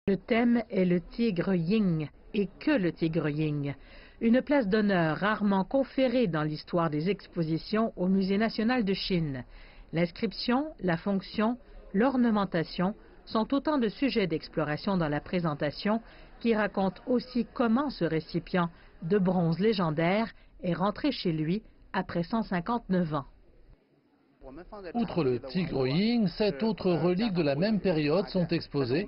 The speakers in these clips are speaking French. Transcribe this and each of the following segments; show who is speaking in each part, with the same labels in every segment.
Speaker 1: Le thème est le tigre Ying, et que le tigre Ying. Une place d'honneur rarement conférée dans l'histoire des expositions au Musée national de Chine. L'inscription, la fonction, l'ornementation sont autant de sujets d'exploration dans la présentation qui racontent aussi comment ce récipient de bronze légendaire est rentré chez lui après 159 ans.
Speaker 2: Outre le tigre Ying, 7 autres reliques de la même période sont exposées.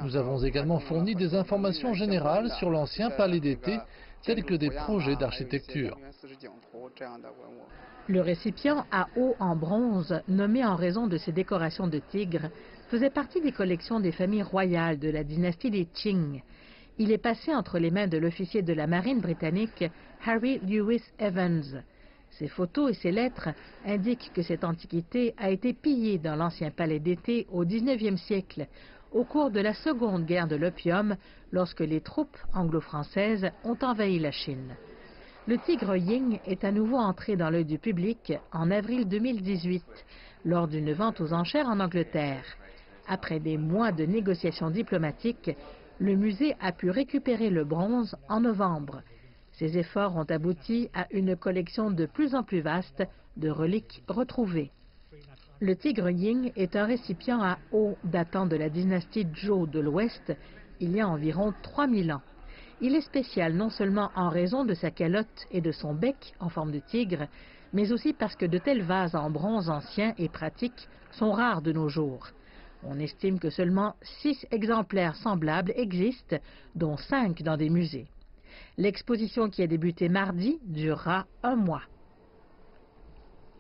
Speaker 2: Nous avons également fourni des informations générales sur l'ancien palais d'été, tels que des projets d'architecture.
Speaker 1: Le récipient à eau en bronze, nommé en raison de ses décorations de tigres, faisait partie des collections des familles royales de la dynastie des Qing. Il est passé entre les mains de l'officier de la marine britannique Harry Lewis Evans. Ses photos et ses lettres indiquent que cette antiquité a été pillée dans l'ancien palais d'été au XIXe siècle, au cours de la Seconde Guerre de l'opium, lorsque les troupes anglo-françaises ont envahi la Chine. Le tigre Ying est à nouveau entré dans l'œil du public en avril 2018, lors d'une vente aux enchères en Angleterre. Après des mois de négociations diplomatiques, le musée a pu récupérer le bronze en novembre. Ces efforts ont abouti à une collection de plus en plus vaste de reliques retrouvées. Le tigre Ying est un récipient à eau datant de la dynastie Zhou de l'Ouest, il y a environ 3000 ans. Il est spécial non seulement en raison de sa calotte et de son bec en forme de tigre, mais aussi parce que de tels vases en bronze ancien et pratique sont rares de nos jours. On estime que seulement 6 exemplaires semblables existent, dont 5 dans des musées. L'exposition qui a débuté mardi durera un mois.